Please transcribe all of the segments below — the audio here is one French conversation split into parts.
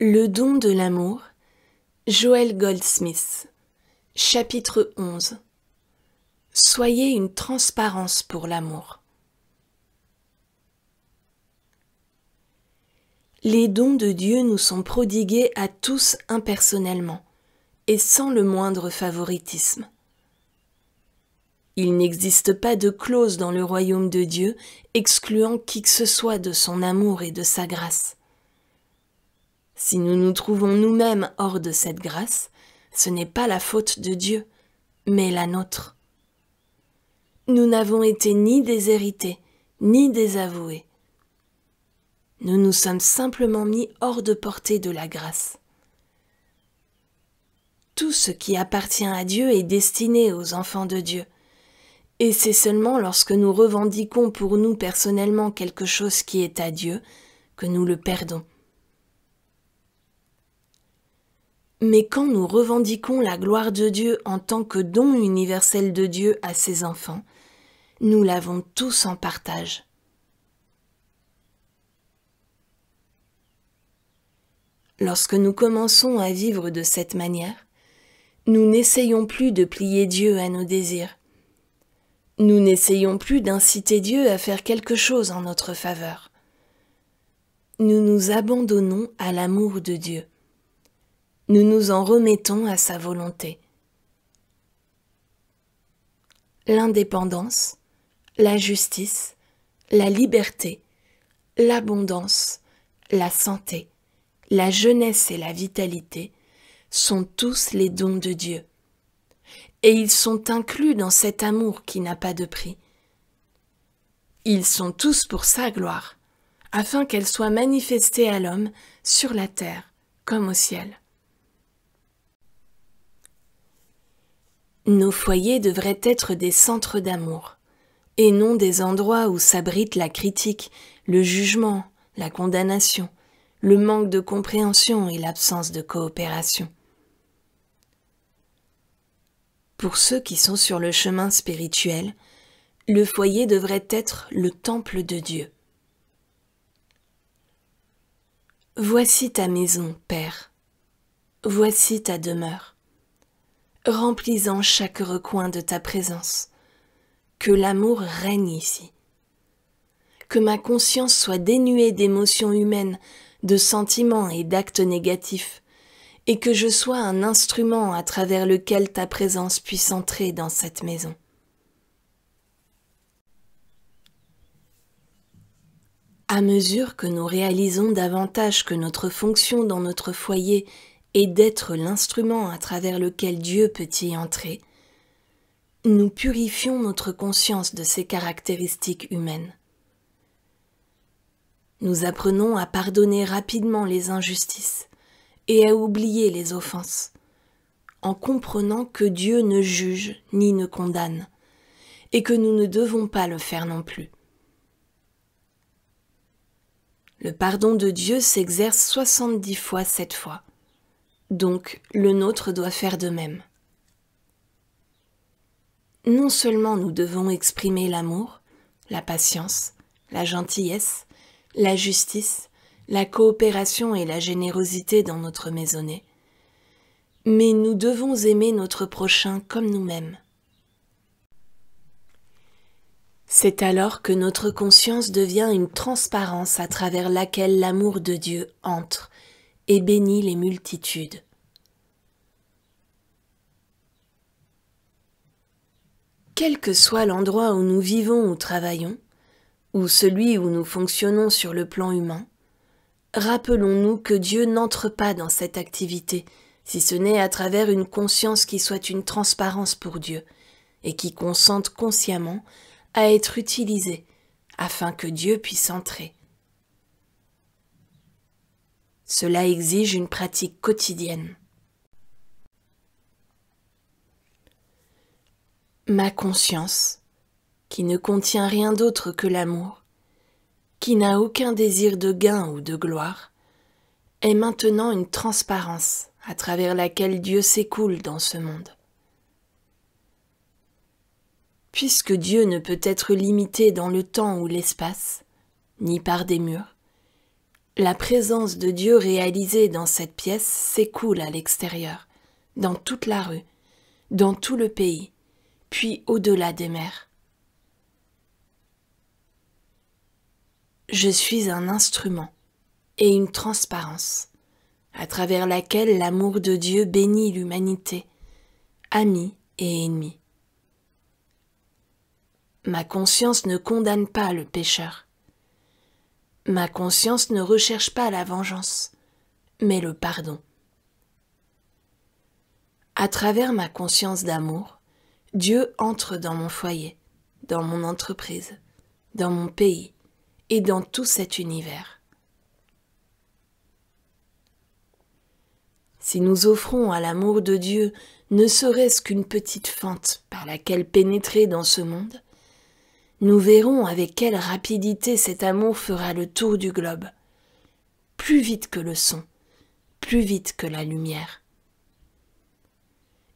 Le don de l'amour, Joel Goldsmith, chapitre 11. Soyez une transparence pour l'amour. Les dons de Dieu nous sont prodigués à tous impersonnellement et sans le moindre favoritisme. Il n'existe pas de clause dans le royaume de Dieu excluant qui que ce soit de son amour et de sa grâce. Si nous nous trouvons nous-mêmes hors de cette grâce, ce n'est pas la faute de Dieu, mais la nôtre. Nous n'avons été ni déshérités, ni désavoués. Nous nous sommes simplement mis hors de portée de la grâce. Tout ce qui appartient à Dieu est destiné aux enfants de Dieu. Et c'est seulement lorsque nous revendiquons pour nous personnellement quelque chose qui est à Dieu que nous le perdons. Mais quand nous revendiquons la gloire de Dieu en tant que don universel de Dieu à ses enfants, nous l'avons tous en partage. Lorsque nous commençons à vivre de cette manière, nous n'essayons plus de plier Dieu à nos désirs. Nous n'essayons plus d'inciter Dieu à faire quelque chose en notre faveur. Nous nous abandonnons à l'amour de Dieu. Nous nous en remettons à sa volonté. L'indépendance, la justice, la liberté, l'abondance, la santé, la jeunesse et la vitalité sont tous les dons de Dieu. Et ils sont inclus dans cet amour qui n'a pas de prix. Ils sont tous pour sa gloire, afin qu'elle soit manifestée à l'homme sur la terre comme au ciel. Nos foyers devraient être des centres d'amour, et non des endroits où s'abritent la critique, le jugement, la condamnation, le manque de compréhension et l'absence de coopération. Pour ceux qui sont sur le chemin spirituel, le foyer devrait être le temple de Dieu. Voici ta maison, Père. Voici ta demeure. Remplis-en chaque recoin de ta présence. Que l'amour règne ici. Que ma conscience soit dénuée d'émotions humaines, de sentiments et d'actes négatifs, et que je sois un instrument à travers lequel ta présence puisse entrer dans cette maison. À mesure que nous réalisons davantage que notre fonction dans notre foyer est d'être l'instrument à travers lequel Dieu peut y entrer, nous purifions notre conscience de ses caractéristiques humaines. Nous apprenons à pardonner rapidement les injustices et à oublier les offenses, en comprenant que Dieu ne juge ni ne condamne, et que nous ne devons pas le faire non plus. Le pardon de Dieu s'exerce 70 fois 7 fois, donc le nôtre doit faire de même. Non seulement nous devons exprimer l'amour, la patience, la gentillesse, la justice, la coopération et la générosité dans notre maisonnée, mais nous devons aimer notre prochain comme nous-mêmes. C'est alors que notre conscience devient une transparence à travers laquelle l'amour de Dieu entre et bénit les multitudes. Quel que soit l'endroit où nous vivons ou travaillons, ou celui où nous fonctionnons sur le plan humain, rappelons-nous que Dieu n'entre pas dans cette activité, si ce n'est à travers une conscience qui soit une transparence pour Dieu, et qui consente consciemment à être utilisée, afin que Dieu puisse entrer. Cela exige une pratique quotidienne. Ma conscience, qui ne contient rien d'autre que l'amour, qui n'a aucun désir de gain ou de gloire, est maintenant une transparence à travers laquelle Dieu s'écoule dans ce monde. Puisque Dieu ne peut être limité dans le temps ou l'espace, ni par des murs, La présence de Dieu réalisée dans cette pièce s'écoule à l'extérieur, dans toute la rue, dans tout le pays, puis au-delà des mers. Je suis un instrument et une transparence, à travers laquelle l'amour de Dieu bénit l'humanité, amis et ennemis. Ma conscience ne condamne pas le pécheur. Ma conscience ne recherche pas la vengeance, mais le pardon. À travers ma conscience d'amour, Dieu entre dans mon foyer, dans mon entreprise, dans mon pays et dans tout cet univers. Si nous offrons à l'amour de Dieu ne serait-ce qu'une petite fente par laquelle pénétrer dans ce monde, nous verrons avec quelle rapidité cet amour fera le tour du globe, plus vite que le son, plus vite que la lumière.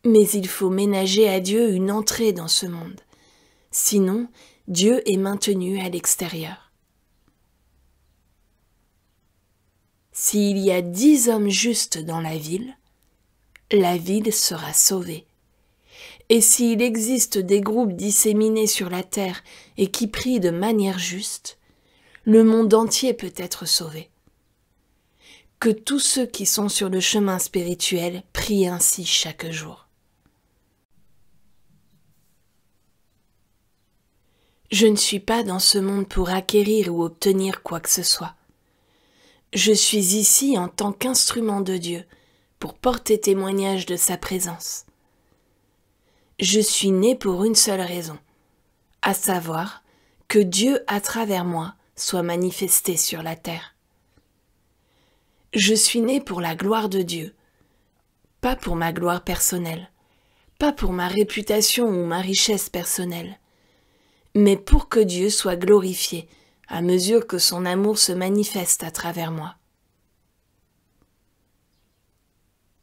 Mais il faut ménager à Dieu une entrée dans ce monde, sinon Dieu est maintenu à l'extérieur. S'il y a 10 hommes justes dans la ville sera sauvée. Et s'il existe des groupes disséminés sur la terre et qui prient de manière juste, le monde entier peut être sauvé. Que tous ceux qui sont sur le chemin spirituel prient ainsi chaque jour. Je ne suis pas dans ce monde pour acquérir ou obtenir quoi que ce soit. Je suis ici en tant qu'instrument de Dieu pour porter témoignage de sa présence. Je suis né pour une seule raison, à savoir que Dieu à travers moi soit manifesté sur la terre. Je suis né pour la gloire de Dieu, pas pour ma gloire personnelle, pas pour ma réputation ou ma richesse personnelle, mais pour que Dieu soit glorifié à mesure que son amour se manifeste à travers moi.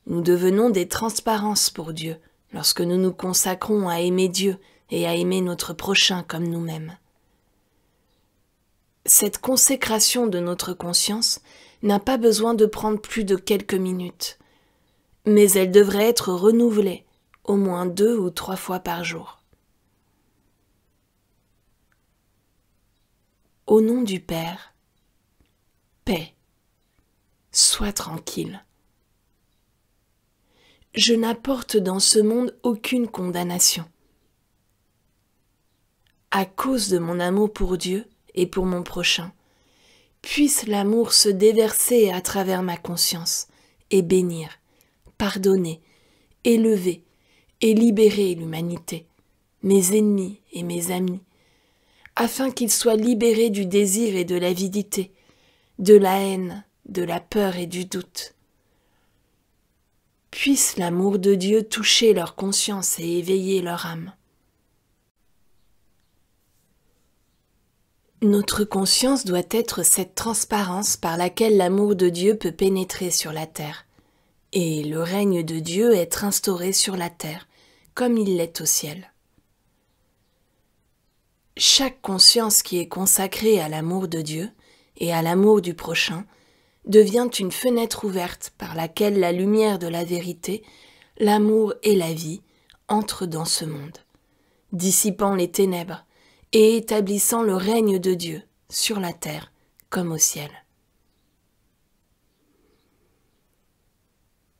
Nous devenons des transparences pour Dieu lorsque nous nous consacrons à aimer Dieu et à aimer notre prochain comme nous-mêmes. Cette consécration de notre conscience n'a pas besoin de prendre plus de quelques minutes, mais elle devrait être renouvelée au moins 2 ou 3 fois par jour. Au nom du Père, paix, sois tranquille. Je n'apporte dans ce monde aucune condamnation. À cause de mon amour pour Dieu et pour mon prochain, puisse l'amour se déverser à travers ma conscience et bénir, pardonner, élever et libérer l'humanité, mes ennemis et mes amis, afin qu'ils soient libérés du désir et de l'avidité, de la haine, de la peur et du doute. Puisse l'amour de Dieu toucher leur conscience et éveiller leur âme. Notre conscience doit être cette transparence par laquelle l'amour de Dieu peut pénétrer sur la terre, et le règne de Dieu être instauré sur la terre, comme il l'est au ciel. Chaque conscience qui est consacrée à l'amour de Dieu et à l'amour du prochain devient une fenêtre ouverte par laquelle la lumière de la vérité, l'amour et la vie entrent dans ce monde, dissipant les ténèbres et établissant le règne de Dieu sur la terre comme au ciel.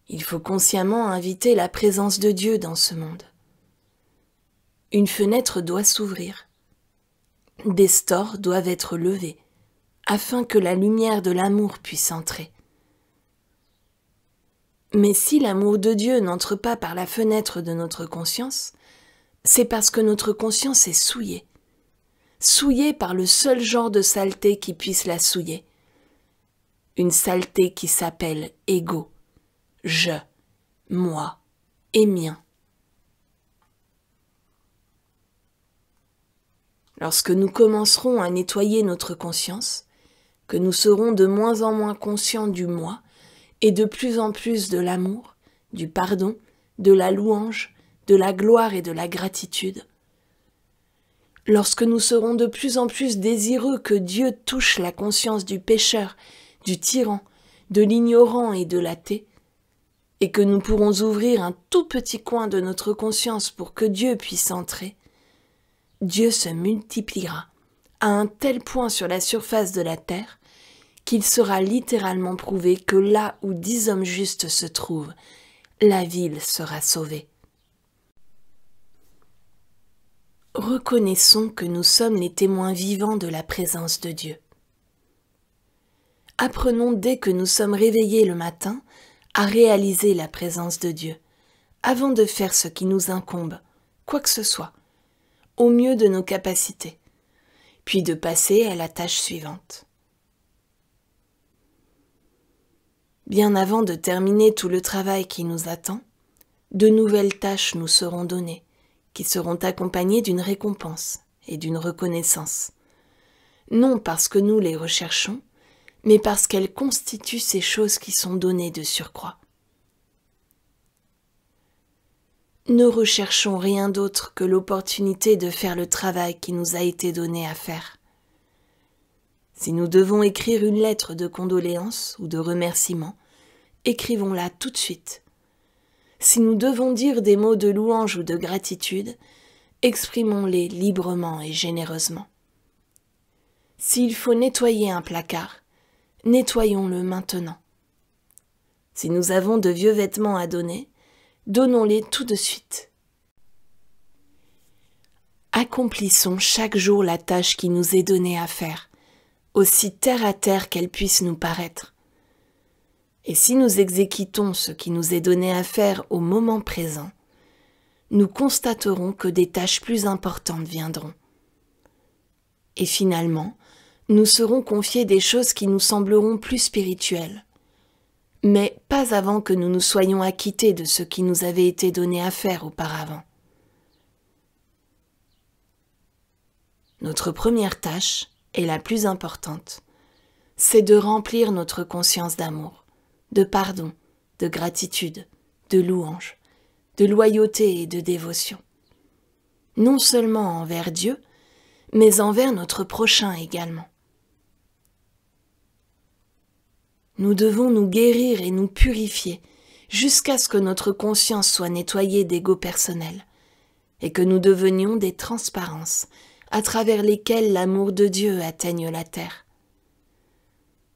Il faut consciemment inviter la présence de Dieu dans ce monde. Une fenêtre doit s'ouvrir. Des stores doivent être levés afin que la lumière de l'amour puisse entrer. Mais si l'amour de Dieu n'entre pas par la fenêtre de notre conscience, c'est parce que notre conscience est souillée par le seul genre de saleté qui puisse la souiller. Une saleté qui s'appelle ego, je, moi et mien. Lorsque nous commencerons à nettoyer notre conscience, que nous serons de moins en moins conscients du moi et de plus en plus de l'amour, du pardon, de la louange, de la gloire et de la gratitude. Lorsque nous serons de plus en plus désireux que Dieu touche la conscience du pécheur du tyran, de l'ignorant et de l'athée, et que nous pourrons ouvrir un tout petit coin de notre conscience pour que Dieu puisse entrer, Dieu se multipliera à un tel point sur la surface de la terre qu'il sera littéralement prouvé que là où 10 hommes justes se trouvent, la ville sera sauvée. Reconnaissons que nous sommes les témoins vivants de la présence de Dieu. Apprenons dès que nous sommes réveillés le matin à réaliser la présence de Dieu, avant de faire ce qui nous incombe, quoi que ce soit, au mieux de nos capacités, puis de passer à la tâche suivante. Bien avant de terminer tout le travail qui nous attend, de nouvelles tâches nous seront données, qui seront accompagnées d'une récompense et d'une reconnaissance, non parce que nous les recherchons, mais parce qu'elles constituent ces choses qui sont données de surcroît. Ne recherchons rien d'autre que l'opportunité de faire le travail qui nous a été donné à faire. Si nous devons écrire une lettre de condoléances ou de remerciement, écrivons-la tout de suite. Si nous devons dire des mots de louange ou de gratitude, exprimons-les librement et généreusement. S'il faut nettoyer un placard, nettoyons-le maintenant. Si nous avons de vieux vêtements à donner, donnons-les tout de suite. Accomplissons chaque jour la tâche qui nous est donnée à faire, aussi terre à terre qu'elle puisse nous paraître. Et si nous exécutons ce qui nous est donné à faire au moment présent, nous constaterons que des tâches plus importantes viendront. Et finalement, nous serons confiés des choses qui nous sembleront plus spirituelles, mais pas avant que nous nous soyons acquittés de ce qui nous avait été donné à faire auparavant. Notre première tâche, et la plus importante, c'est de remplir notre conscience d'amour, de pardon, de gratitude, de louange, de loyauté et de dévotion, non seulement envers Dieu, mais envers notre prochain également. Nous devons nous guérir et nous purifier jusqu'à ce que notre conscience soit nettoyée d'ego personnel et que nous devenions des transparences à travers lesquelles l'amour de Dieu atteigne la terre.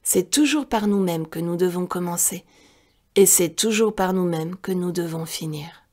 C'est toujours par nous-mêmes que nous devons commencer et c'est toujours par nous-mêmes que nous devons finir.